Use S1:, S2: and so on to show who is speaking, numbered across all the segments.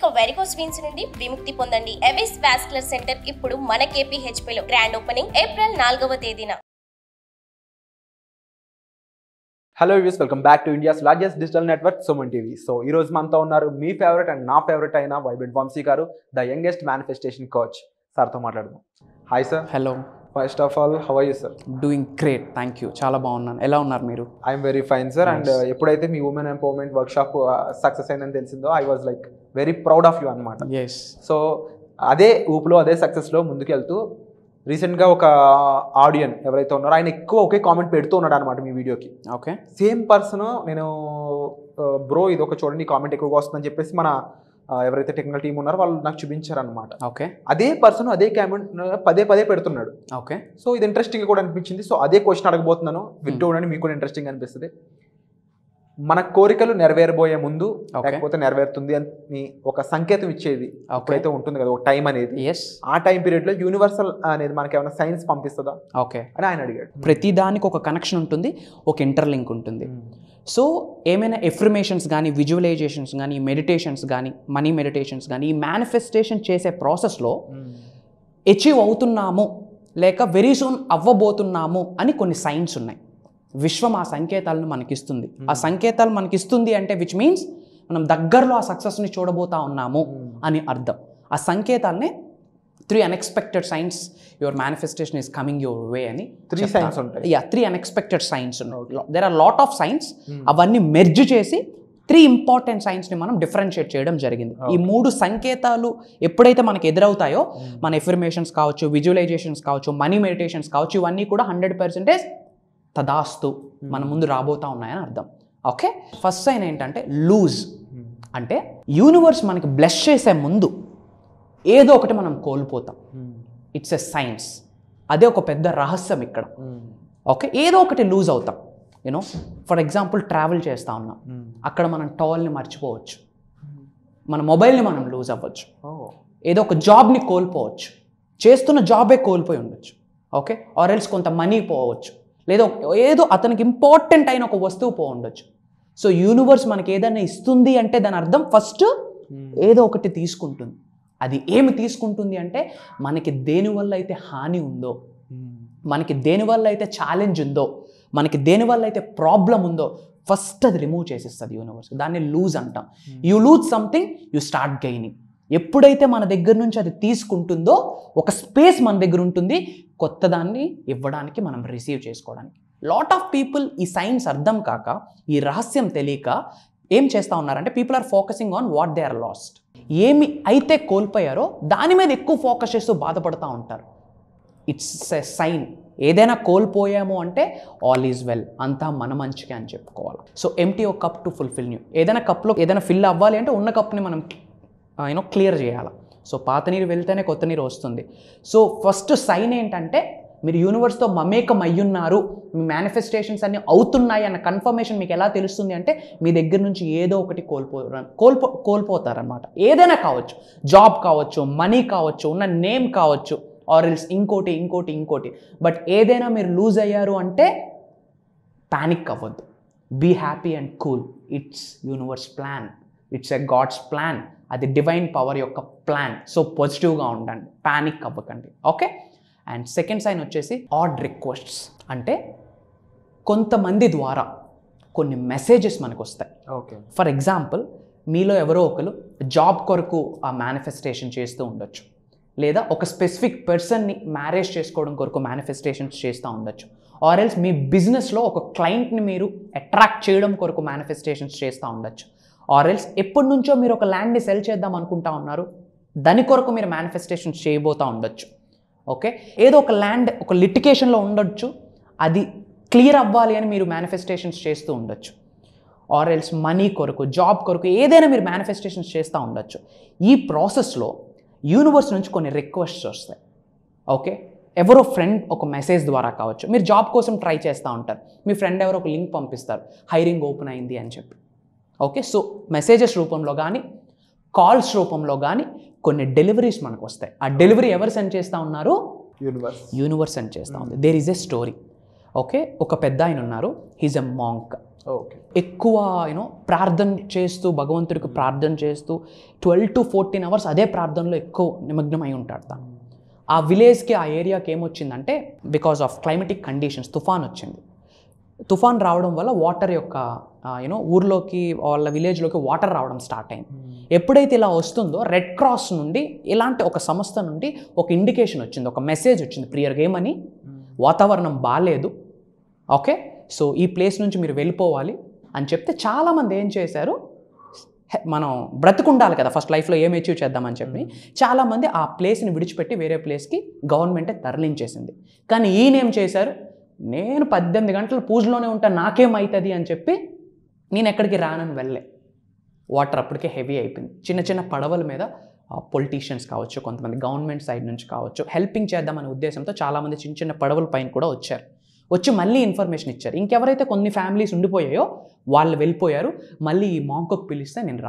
S1: ఇక varicose veins నుండి విముక్తి పొందండి. ఎవిస్ వాస్కులర్ సెంటర్ ఇప్పుడు మన KPHP లో గ్రాండ్ ఓపెనింగ్ ఏప్రిల్ 4వ తేదీన.
S2: Hello views, welcome back to India's largest digital network Suman TV. So ఈ రోజు మనతో ఉన్నారు మీ ఫేవరెట్ అండ్ నా ఫేవరెట్ అయిన vibrant Vamshi garu, the youngest manifestation coach. సార్తో మాట్లాడదాం. Hi sir.
S3: Hello.
S2: First of all, how are you sir?
S3: Doing great, thank you. చాలా బాగున్నాను. ఎలా ఉన్నారు మీరు?
S2: I'm very fine sir. And ఎప్పుడైతే మీ ఉమెన్ ఎంపవర్మెంట్ వర్క్షాప్ సక్సెస్ అయిందని తెలిసిందో, I was like very proud of you అనమాట.
S3: ఎస్.
S2: సో అదే ఊపులో, అదే సక్సెస్లో ముందుకెళ్తూ రీసెంట్గా ఒక ఆడియన్ ఎవరైతే ఉన్నారో ఆయన ఎక్కువ ఒకే కామెంట్ పెడుతూ ఉన్నాడు అనమాట మీ వీడియోకి.
S3: ఓకే.
S2: సేమ్ పర్సన్ నేను బ్రో ఇది ఒక చూడండి కామెంట్ ఎక్కువగా వస్తుందని చెప్పేసి మన ఎవరైతే టెక్నికల్ టీం ఉన్నారో వాళ్ళు నాకు చూపించారు అనమాట.
S3: ఓకే.
S2: అదే పర్సన్ అదే కామెంట్ పదే పదే పెడుతున్నాడు.
S3: ఓకే.
S2: సో ఇది ఇంట్రెస్టింగ్ కూడా అనిపించింది. సో అదే క్వశ్చన్ అడగబోతున్నాను, వింటూ ఉండండి, మీకు కూడా ఇంట్రెస్టింగ్ అనిపిస్తుంది. మన కోరికలు నెరవేరబోయే ముందు లేకపోతే నెరవేరుతుంది అని ఒక సంకేతం ఇచ్చేది ఎప్పుడైతే ఉంటుంది కదా, ఒక టైం అనేది. ఆ టైం పీరియడ్ లో యూనివర్సల్ అనేది మనకి ఏమైనా సైన్స్ పంపిస్తుందా
S3: ఓకే
S2: అని ఆయన అడిగాడు.
S3: ప్రతి దానికి ఒక కనెక్షన్ ఉంటుంది, ఒక ఇంటర్లింక్ ఉంటుంది. సో ఏమైనా ఎఫర్మేషన్స్ కానీ, విజువలైజేషన్స్ కానీ, మెడిటేషన్స్ కానీ, మనీ మెడిటేషన్స్ కానీ, ఈ మేనిఫెస్టేషన్ చేసే ప్రాసెస్లో అచీవ్ అవుతున్నాము లేక వెరీ సూన్ అవ్వబోతున్నాము అని కొన్ని సైన్స్ ఉన్నాయి. విశ్వం ఆ సంకేతాలను మనకిస్తుంది. ఆ సంకేతాలు మనకిస్తుంది అంటే విచ్ మీన్స్ మనం దగ్గరలో ఆ సక్సెస్ని చూడబోతా ఉన్నాము అని అర్థం. ఆ సంకేతాలనే 3 unexpected signs your manifestation is coming your way అని
S2: 3 సైన్స్ ఉంటాయి.
S3: 3 అన్ఎక్స్పెక్టెడ్ సైన్స్ ఉన్నాయి. There are lot of signs. అవన్నీ మెర్జ్ చేసి 3 ఇంపార్టెంట్ సైన్స్ని మనం డిఫరెన్షియేట్ చేయడం జరిగింది. ఈ 3 సంకేతాలు ఎప్పుడైతే మనకు ఎదురవుతాయో, మన ఎఫర్మేషన్స్ కావచ్చు, విజువలైజేషన్స్ కావచ్చు, మనీ మెడిటేషన్స్ కావచ్చు, ఇవన్నీ కూడా 100% తదాస్తు మన ముందు రాబోతా ఉన్నాయని అర్థం. ఓకే. ఫస్ట్ సైన్ ఏంటంటే లూజ్. అంటే యూనివర్స్ మనకి బ్లెస్ చేసే ముందు ఏదో ఒకటి మనం కోల్పోతాం. It's a science. అదే ఒక పెద్ద రహస్యం ఇక్కడ. ఓకే. ఏదో ఒకటి లూజ్ అవుతాం. యూనో, ఫర్ ఎగ్జాంపుల్ ట్రావెల్ చేస్తూ ఉన్నాం, అక్కడ మనం టవల్ని మర్చిపోవచ్చు, మన మొబైల్ని మనం లూజ్ అవ్వచ్చు, ఏదో ఒక జాబ్ని కోల్పోవచ్చు, చేస్తున్న జాబే కోల్పోయి ఉండొచ్చు. ఓకే. ఆర్ ఎల్స్ కొంత మనీ పోవచ్చు, లేదా ఏదో అతనికి ఇంపార్టెంట్ అయిన ఒక వస్తువు పో ఉండొచ్చు. సో యూనివర్స్ మనకి ఏదైనా ఇస్తుంది అంటే దాని అర్థం ఫస్ట్ ఏదో ఒకటి తీసుకుంటుంది. అది ఏమి తీసుకుంటుంది అంటే మనకి దేనివల్ల అయితే హాని ఉందో, మనకి దేనివల్ల అయితే ఛాలెంజ్ ఉందో, మనకి దేనివల్ల అయితే ప్రాబ్లం ఉందో ఫస్ట్ అది రిమూవ్ చేసేస్తుంది యూనివర్స్. దాన్ని లూజ్ అంటాం. You lose something, you start gaining. ఎప్పుడైతే మన దగ్గర నుంచి అది తీసుకుంటుందో ఒక స్పేస్ మన దగ్గర ఉంటుంది కొత్త దాన్ని ఇవ్వడానికి, మనం రిసీవ్ చేసుకోవడానికి. లాట్ ఆఫ్ పీపుల్ ఈ సైన్స్ అర్థం కాక, ఈ రహస్యం తెలియక ఏం చేస్తూ ఉన్నారంటే people are focusing on what they are lost. ఏమి అయితే కోల్పోయారో దాని మీద ఎక్కువ ఫోకస్ చేస్తూ బాధపడుతూ ఉంటారు. It's a sign. ఏదైనా కోల్పోయాము అంటే ఆల్ ఈజ్ వెల్, అంతా మన మంచిగా అని చెప్పుకోవాలి. సో ఎంటీ ఒక కప్ టు ఫుల్ఫిల్ న్యూ. ఏదైనా కప్లో ఏదైనా ఫిల్ అవ్వాలి అంటే ఉన్న కప్ని మనం క్లియర్ చేయాలి. సో పాత నీరు వెళ్తేనే కొత్త నీరు వస్తుంది. సో ఫస్ట్ సైన్ ఏంటంటే మీరు యూనివర్స్తో మమేకం అయ్యున్నారు, మీ మేనిఫెస్టేషన్స్ అన్నీ అవుతున్నాయి అన్న కన్ఫర్మేషన్ మీకు ఎలా తెలుస్తుంది అంటే మీ దగ్గర నుంచి ఏదో ఒకటి కోల్పోతారనమాట. ఏదైనా కావచ్చు, జాబ్ కావచ్చు, మనీ కావచ్చు, ఉన్న నేమ్ కావచ్చు, ఆర్ ఎల్స్ ఇంకోటి. బట్ ఏదైనా మీరు లూజ్ అయ్యారు అంటే ప్యానిక్ అవ్వద్దు. Be happy and cool. It's universe plan, it's a God's plan. అది డివైన్ పవర్ యొక్క ప్లాన్. సో పాజిటివ్గా ఉండండి, ప్యానిక్ అవ్వకండి. ఓకే. అండ్ సెకండ్ సైన్ వచ్చేసి ఆడ్ రిక్వెస్ట్స్. అంటే కొంతమంది ద్వారా కొన్ని మెసేజెస్ మనకు వస్తాయి.
S2: ఓకే.
S3: ఫర్ ఎగ్జాంపుల్, మీలో ఎవరో ఒకరు జాబ్ కొరకు ఆ మేనిఫెస్టేషన్ చేస్తూ ఉండొచ్చు, లేదా ఒక స్పెసిఫిక్ పర్సన్ని మ్యారేజ్ చేసుకోవడం కొరకు మేనిఫెస్టేషన్స్ చేస్తూ ఉండొచ్చు, ఆర్ ఎల్స్ మీ బిజినెస్లో ఒక క్లయింట్ని మీరు అట్రాక్ట్ చేయడం కొరకు మేనిఫెస్టేషన్స్ చేస్తూ ఉండొచ్చు, ఆర్ ఎల్స్ ఎప్పటి నుంచో మీరు ఒక ల్యాండ్ని సెల్ చేద్దాం అనుకుంటా ఉన్నారు, దాని కొరకు మీరు మేనిఫెస్టేషన్స్ చేయబోతూ ఉండొచ్చు. ఓకే. ఏదో ఒక ల్యాండ్ ఒక లిటికేషన్లో ఉండొచ్చు, అది క్లియర్ అవ్వాలి అని మీరు మేనిఫెస్టేషన్స్ చేస్తూ ఉండొచ్చు, ఆర్ ఎల్స్ మనీ కొరకు, జాబ్ కొరకు ఏదైనా మీరు మేనిఫెస్టేషన్స్ చేస్తూ ఉండొచ్చు. ఈ ప్రాసెస్లో యూనివర్స్ నుంచి కొన్ని రిక్వెస్ట్స్ వస్తాయి. ఓకే. ఎవరో ఫ్రెండ్ ఒక మెసేజ్ ద్వారా కావచ్చు, మీరు జాబ్ కోసం ట్రై చేస్తూ ఉంటారు, మీ ఫ్రెండ్ ఎవరో ఒక లింక్ పంపిస్తారు, హైరింగ్ ఓపెన్ అయింది అని చెప్పి. ఓకే. సో మెసేజెస్ రూపంలో కానీ, కాల్స్ రూపంలో కానీ కొన్ని డెలివరీస్ మనకు వస్తాయి. ఆ డెలివరీ ఎవరు సెండ్ చేస్తూ ఉన్నారు? యూనివర్స్ సెండ్ చేస్తూ ఉంది. There is a story. Okay. ఒక పెద్ద ఆయన ఉన్నారు, హీజ్ ఎ మాంక్.
S2: ఓకే.
S3: ఎక్కువ ప్రార్థన చేస్తూ భగవంతుడికి ప్రార్థన చేస్తూ 12 to 14 hours అదే ప్రార్థనలో ఎక్కువ నిమగ్నమై ఉంటాడు తను. ఆ విలేజ్కి ఆ ఏరియాకి ఏమొచ్చిందంటే బికాస్ ఆఫ్ క్లైమేటిక్ కండిషన్స్ తుఫాన్ వచ్చింది. తుఫాన్ రావడం వల్ల వాటర్ యొక్క ఊర్లోకి వాళ్ళ విలేజ్లోకి వాటర్ రావడం స్టార్ట్ అయింది. ఎప్పుడైతే ఇలా వస్తుందో రెడ్ క్రాస్ నుండి ఇలాంటి ఒక సంస్థ నుండి ఒక ఇండికేషన్ వచ్చింది, ఒక మెసేజ్ వచ్చింది, ప్రియర్గా ఏమని, వాతావరణం బాగాలేదు, ఓకే, సో ఈ ప్లేస్ నుంచి మీరు వెళ్ళిపోవాలి అని చెప్తే చాలామంది ఏం చేశారు, మనం బ్రతుకుండాలి కదా ఫస్ట్ లైఫ్లో ఏం అచీవ్ చేద్దామని చెప్పి చాలామంది ఆ ప్లేస్ని విడిచిపెట్టి వేరే ప్లేస్కి గవర్నమెంటే తరలించేసింది. కానీ ఈయన ఏం చేశారు, నేను 18 గంటలు పూజలోనే ఉంటా నాకేమవుతుంది అని చెప్పి నేను ఎక్కడికి రానని వెళ్ళే. వాటర్ అప్పటికే హెవీ అయిపోయింది. చిన్న చిన్న పడవల మీద పొలిటీషియన్స్ కావచ్చు, కొంతమంది గవర్నమెంట్ సైడ్ నుంచి కావచ్చు, హెల్పింగ్ చేద్దామనే ఉద్దేశంతో చాలామంది చిన్న చిన్న పడవల పైన కూడా వచ్చారు. వచ్చి మళ్ళీ ఇన్ఫర్మేషన్ ఇచ్చారు. ఇంకెవరైతే కొన్ని ఫ్యామిలీస్ ఉండిపోయాయో వాళ్ళు వెళ్ళిపోయారు. మళ్ళీ ఈ మాంకోకి పిలిస్తే నేను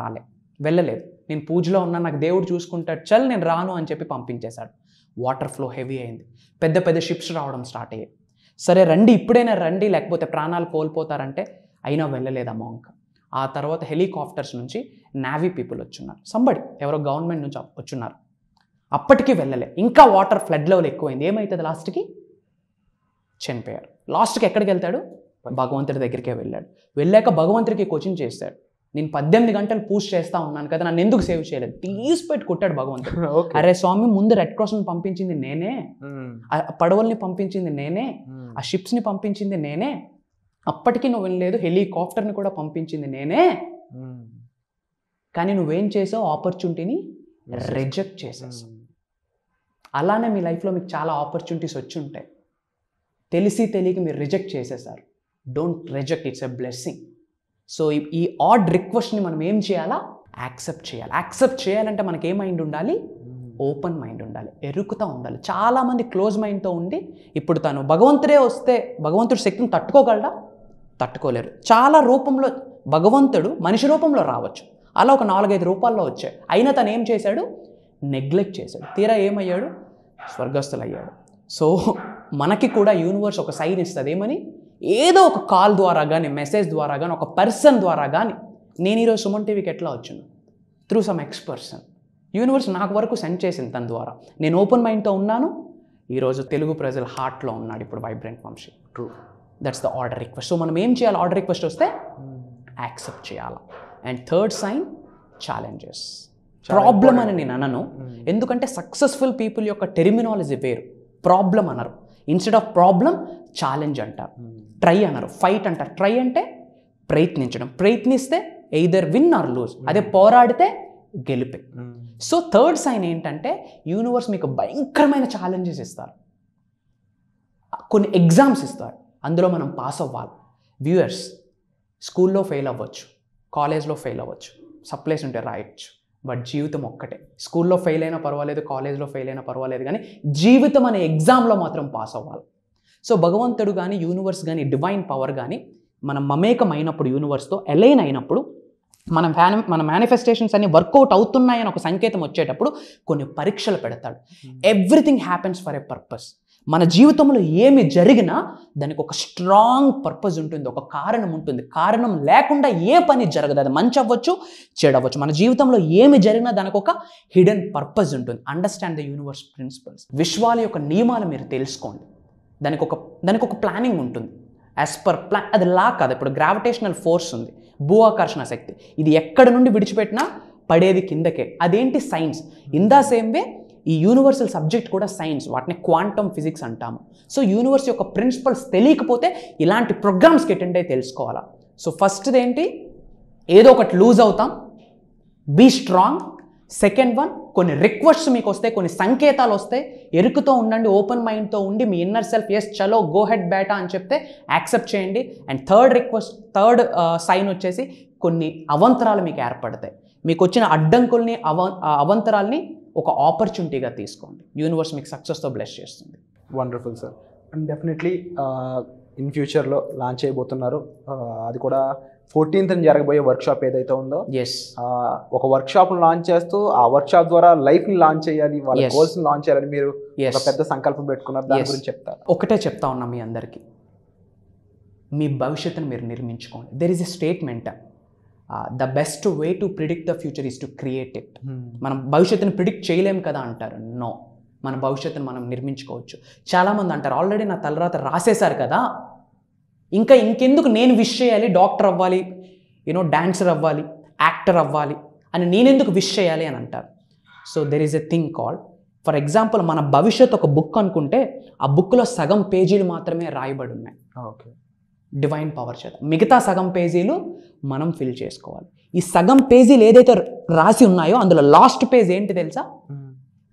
S3: వెళ్ళలేదు, నేను పూజలో ఉన్నా, నాకు దేవుడు చూసుకుంటాడు, చల్ నేను రాను అని చెప్పి పంపించేశాడు. వాటర్ ఫ్లో హెవీ అయింది, పెద్ద పెద్ద షిప్స్ రావడం స్టార్ట్ అయ్యాయి. సరే రండి, ఇప్పుడైనా రండి, లేకపోతే ప్రాణాలు కోల్పోతారంటే అయినా వెళ్ళలేదు ఆ మాంక్. ఆ తర్వాత హెలికాప్టర్స్ నుంచి నావీ పీపుల్ వచ్చున్నారు, ఎవరో గవర్నమెంట్ నుంచి వచ్చున్నారు, అప్పటికీ వెళ్ళలే. ఇంకా వాటర్ ఫ్లడ్ లెవెల్ ఎక్కువైంది. ఏమవుతుంది, లాస్ట్కి చనిపోయారు. లాస్ట్కి ఎక్కడికి వెళ్తాడు, భగవంతుడి దగ్గరికే వెళ్ళాడు. వెళ్ళాక భగవంతుడికి క్వశ్చన్ చేస్తాడు, నేను 18 గంటలు పూజ చేస్తా ఉన్నాను కదా, నన్ను ఎందుకు సేవ్ చేయలేదు, తీసి పెట్టి కొట్టాడు భగవంతుడు. అరే స్వామి, ముందు రెడ్ క్రాస్ని పంపించింది నేనే, ఆ పడవల్ని పంపించింది నేనే, ఆ షిప్స్ని పంపించింది నేనే, అప్పటికీ నువ్వు వినలేదు, హెలికాప్టర్ని కూడా పంపించింది నేనే, కానీ నువ్వేం చేసావు, ఆపర్చునిటీని రిజెక్ట్ చేసేసావు. అలానే మీ లైఫ్లో మీకు చాలా ఆపర్చునిటీస్ వచ్చి ఉంటాయి, తెలియక మీరు రిజెక్ట్ చేసేసారు. Don't reject, it's a blessing. So ఈ ఆడ్ రిక్వెస్ట్ని మనం ఏం చేయాలా, యాక్సెప్ట్ చేయాలి. యాక్సెప్ట్ చేయాలంటే మనకి ఏ మైండ్ ఉండాలి, ఓపెన్ మైండ్ ఉండాలి, ఎరుకుతా ఉండాలి. చాలామంది క్లోజ్ మైండ్తో ఉండి, ఇప్పుడు తను భగవంతుడే వస్తే భగవంతుడి శక్తిని తట్టుకోగలడా, తట్టుకోలేరు. చాలా రూపంలో భగవంతుడు మనిషి రూపంలో రావచ్చు, అలా ఒక 4-5 రూపాల్లో వచ్చాయి. అయినా తను ఏం చేశాడు, నెగ్లెక్ట్ చేశాడు. తీరా ఏమయ్యాడు, స్వర్గస్థులు అయ్యాడు. సో మనకి కూడా యూనివర్స్ ఒక సైన్ ఇస్తుంది, ఏమని, ఏదో ఒక కాల్ ద్వారా కానీ, మెసేజ్ ద్వారా కానీ, ఒక పర్సన్ ద్వారా కానీ. నేను ఈరోజు సుమన్ టీవీకి ఎట్లా వచ్చాను, through some X person. Universe నాకు వరకు సెండ్ చేసింది తన ద్వారా. నేను ఓపెన్ మైండ్తో ఉన్నాను, ఈరోజు తెలుగు ప్రజల హార్ట్లో ఉన్నాడు ఇప్పుడు vibrant Vamshi.
S2: True,
S3: that's the order request. So మనం ఏం చేయాలి, ఆర్డర్ రిక్వెస్ట్ వస్తే యాక్సెప్ట్ చేయాలి. And third sign, challenges. Problem అని నేను అనను, ఎందుకంటే సక్సెస్ఫుల్ పీపుల్ యొక్క టెర్మినాలజీ వేరు. ప్రాబ్లం అనరు, ఇన్స్టెడ్ ఆఫ్ ప్రాబ్లం ఛాలెంజ్ అంటారు. ట్రై అనరు, ఫైట్ అంటారు. ట్రై అంటే ప్రయత్నించడం, ప్రయత్నిస్తే ఎయిదర్ విన్ ఆర్ లూజ్, అదే పోరాడితే గెలిపే. సో థర్డ్ సైన్ ఏంటంటే, యూనివర్స్ మీకు భయంకరమైన ఛాలెంజెస్ ఇస్తారు, కొన్ని ఎగ్జామ్స్ ఇస్తారు, అందులో మనం పాస్ అవ్వాలి. వ్యూయర్స్, స్కూల్లో ఫెయిల్ అవ్వచ్చు, కాలేజ్లో ఫెయిల్ అవ్వచ్చు, సప్లైస్ ఉంటే రాయొచ్చు, బట్ జీవితం ఒక్కటే. స్కూల్లో ఫెయిల్ అయినా పర్వాలేదు, కాలేజ్లో ఫెయిల్ అయినా పర్వాలేదు, కానీ జీవితం అనే ఎగ్జామ్లో మాత్రం పాస్ అవ్వాలి. సో భగవంతుడు కానీ, యూనివర్స్ కానీ, డివైన్ పవర్ కానీ మనం మమేకం అయినప్పుడు, యూనివర్స్తో అలైన్ అయినప్పుడు, మన మేనిఫెస్టేషన్స్ అన్ని వర్కౌట్ అవుతున్నాయని ఒక సంకేతం వచ్చేటప్పుడు కొన్ని పరీక్షలు పెడతాడు. Everything happens for a purpose. మన జీవితంలో ఏమి జరిగినా దానికి ఒక స్ట్రాంగ్ పర్పస్ ఉంటుంది, ఒక కారణం ఉంటుంది. కారణం లేకుండా ఏ పని జరగదు, అది మంచి అవ్వచ్చు, చెడు అవ్వచ్చు. మన జీవితంలో ఏమి జరిగినా దానికి ఒక హిడెన్ పర్పస్ ఉంటుంది. Understand the universe principles. విశ్వాల యొక్క నియమాలు మీరు తెలుసుకోండి. దానికి ఒక ప్లానింగ్ ఉంటుంది, యాజ్ పర్ ప్లాన్. అది లా కాదు. ఇప్పుడు గ్రావిటేషనల్ ఫోర్స్ ఉంది, భూ ఆకర్షణ శక్తి, ఇది ఎక్కడ నుండి విడిచిపెట్టినా పడేది కిందకే. అదేంటి, science. In the same way ఈ యూనివర్సల్ సబ్జెక్ట్ కూడా సైన్స్, వాటిని క్వాంటమ్ ఫిజిక్స్ అంటాము. సో యూనివర్స్ యొక్క ప్రిన్సిపల్స్ తెలియకపోతే ఇలాంటి ప్రోగ్రామ్స్కి అటెండ్ అయ్యి తెలుసుకోవాలా. సో ఫస్ట్ది ఏంటి, ఏదో ఒకటి లూజ్ అవుతాం, బీ స్ట్రాంగ్. సెకండ్ వన్, కొన్ని రిక్వెస్ట్స్ మీకు వస్తాయి, కొన్ని సంకేతాలు వస్తాయి, ఎరుకుతో ఉండండి, ఓపెన్ మైండ్తో ఉండి మీ ఇన్నర్ సెల్ఫ్ ఎస్ చలో గో హెడ్ బేటా అని చెప్తే యాక్సెప్ట్ చేయండి. అండ్ థర్డ్ సైన్ వచ్చేసి, కొన్ని అవంతరాలు మీకు ఏర్పడతాయి. మీకు వచ్చిన అడ్డంకుల్ని, అవంతరాల్ని ఒక ఆపర్చునిటీగా తీసుకోండి. యూనివర్స్ మీకు సక్సెస్తో బ్లెస్ చేస్తుంది.
S2: Wonderful sir. And definitely in ఫ్యూచర్లో లాంచ్ చేయబోతున్నారు, అది కూడా 14th జరగబోయే వర్క్షాప్ ఏదైతే ఉందో, ఒక వర్క్షాప్ను లాంచ్ చేస్తూ ఆ వర్క్షాప్ ద్వారా లైఫ్ని లాంచ్ చేయాలి, వాళ్ళ గోల్స్ని లాంచ్ చేయాలని మీరు ఒక పెద్ద సంకల్పం పెట్టుకున్నారు. దాని గురించి చెప్తారు.
S3: ఒకటే చెప్తా ఉన్నా మీ అందరికీ, మీ భవిష్యత్తును మీరు నిర్మించుకోండి. There is a statement, the best way to predict the future is to create it. మనం భవిష్యత్తును ప్రిడిక్ట్ చేయలేము కదా అంటారు. నో, మన భవిష్యత్తును మనం నిర్మించుకోవచ్చు. చాలామంది అంటారు ఆల్రెడీ నా తలరాత రాసేశారు కదా, ఇంకెందుకు నేను విష్ చేయాలి, డాక్టర్ అవ్వాలి, డాన్సర్ అవ్వాలి, యాక్టర్ అవ్వాలి అని నేనెందుకు విష్ చేయాలి అని అంటారు. So there is a thing called, for example మన భవిష్యత్ ఒక బుక్ అనుకుంటే ఆ బుక్లో సగం పేజీలు మాత్రమే రాయబడి ఉన్నాయి డివైన్ పవర్ చేత, మిగతా సగం పేజీలు మనం ఫిల్ చేసుకోవాలి. ఈ సగం పేజీలు ఏదైతే రాసి ఉన్నాయో అందులో లాస్ట్ పేజ్ ఏంటి తెలుసా?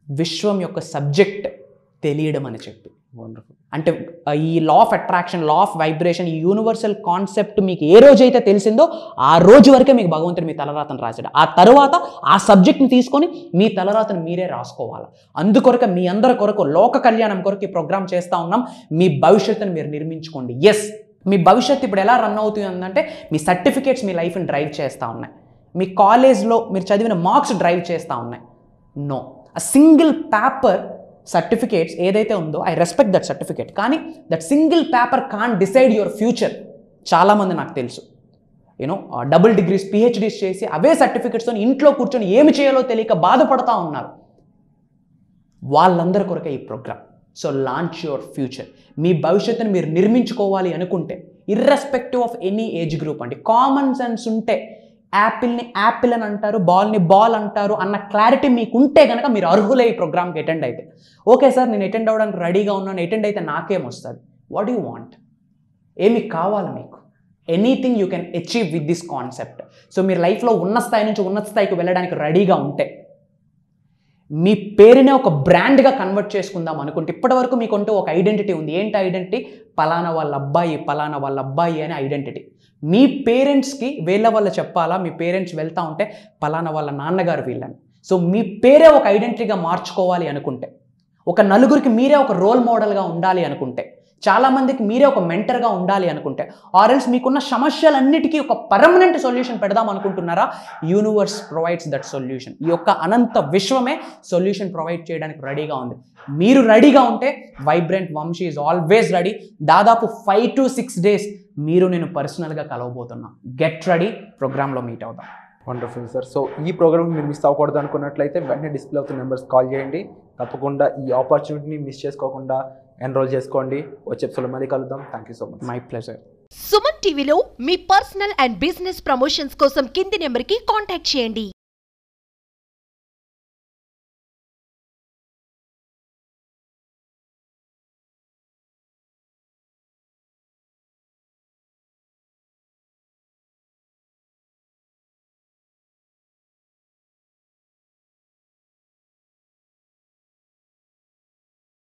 S3: విశ్వం యొక్క సబ్జెక్ట్ తెలియడం అని చెప్పి. అంటే ఈ law of attraction, law of vibration, ఈ యూనివర్సల్ కాన్సెప్ట్ మీకు ఏ రోజైతే తెలిసిందో ఆ రోజు వరకే మీకు భగవంతుడు మీ తలరాతను రాశాడు. ఆ తర్వాత ఆ సబ్జెక్ట్ని తీసుకొని మీ తలరాతను మీరే రాసుకోవాలి. అందుకొరకు మీ అందరి కొరకు, లోక కళ్యాణం కొరకు ఈ ప్రోగ్రామ్ చేస్తూ ఉన్నాం. మీ భవిష్యత్తును మీరు నిర్మించుకోండి. ఎస్, మీ భవిష్యత్తు ఇప్పుడు ఎలా రన్ అవుతుంది అంటే మీ సర్టిఫికేట్స్ మీ లైఫ్ని డ్రైవ్ చేస్తూ ఉన్నాయి, మీ కాలేజ్లో మీరు చదివిన మార్క్స్ డ్రైవ్ చేస్తూ ఉన్నాయి. No, a single paper certificates ఏదైతే ఉందో, ఐ రెస్పెక్ట్ దట్ సర్టిఫికేట్, కానీ that single paper can decide your future. చాలామంది నాకు తెలుసు డబుల్ డిగ్రీస్, పిహెచ్డీస్ చేసి అవే సర్టిఫికేట్స్తో ఇంట్లో కూర్చొని ఏమి చేయాలో తెలియక బాధపడతా ఉన్నారు. వాళ్ళందరి కొరకే ఈ program. So launch your future. మీ భవిష్యత్తుని మీరు నిర్మించుకోవాలి అనుకుంటే, irrespective of any age group అండి, కామన్ సెన్స్ ఉంటే, యాపిల్ని యాపిల్ అని అంటారు, బాల్ని బాల్ అంటారు అన్న క్లారిటీ మీకు ఉంటే కనుక మీరు అర్హులే ఈ ప్రోగ్రామ్కి అటెండ్ అయితే. ఓకే సార్, నేను అటెండ్ అవ్వడానికి రెడీగా ఉన్నాను, అటెండ్ అయితే నాకేం వస్తుంది? What you want? ఏమి కావాలి మీకు? Anything you can achieve with this concept. So మీరు లైఫ్లో ఉన్న స్థాయి నుంచి ఉన్నత స్థాయికి వెళ్ళడానికి రెడీగా ఉంటే, మీ పేరునే ఒక బ్రాండ్గా కన్వర్ట్ చేసుకుందాం అనుకుంటే, ఇప్పటివరకు మీకుంటూ ఒక ఐడెంటిటీ ఉంది. ఏంటి ఐడెంటిటీ? పలానా వాళ్ళ అబ్బాయి, పలానా వాళ్ళ అబ్బాయి అనే ఐడెంటిటీ. మీ పేరెంట్స్కి వీళ్ళ వల్ల చెప్పాలా? మీ పేరెంట్స్ వెళ్తూ ఉంటే పలానా వాళ్ళ నాన్నగారు వీళ్ళని. సో మీ పేరే ఒక ఐడెంటిటీగా మార్చుకోవాలి అనుకుంటే, ఒక నలుగురికి మీరే ఒక రోల్ మోడల్గా ఉండాలి అనుకుంటే, చాలామందికి మీరే ఒక మెంటర్గా ఉండాలి అనుకుంటే, ఆర్ఎల్స్ మీకున్న సమస్యలన్నిటికీ ఒక పర్మనెంట్ సొల్యూషన్ పెడదాం అనుకుంటున్నారా? Universe provides that solution. ఈ యొక్క అనంత విశ్వమే సొల్యూషన్ ప్రొవైడ్ చేయడానికి రెడీగా ఉంది. మీరు రెడీగా ఉంటే vibrant Vamshi is always ready. దాదాపు 5 to 6 days మీరు నేను పర్సనల్గా కలవబోతున్నా. గెట్ రెడీ, ప్రోగ్రాంలో మీట్ అవుదాం.
S2: Wonderful sir. సో ఈ ప్రోగ్రామ్ మీరు మిస్ అవ్వకూడదు అనుకున్నట్లయితే వెంటనే డిస్ప్లే అవుతున్న నెంబర్స్ కాల్ చేయండి. తప్పకుండా ఈ ఆపర్చునిటీని మిస్ చేసుకోకుండా ఎన్రోల్ చేసుకోండి. వచ్చే ఎపిసోడ్లో మళ్ళీ కలుద్దాం. Thank you so much.
S3: My pleasure.
S4: Suman టీవీలో మీ పర్సనల్ అండ్ బిజినెస్ ప్రమోషన్స్ కోసం కింది నెంబర్కి కాంటాక్ట్ చేయండి.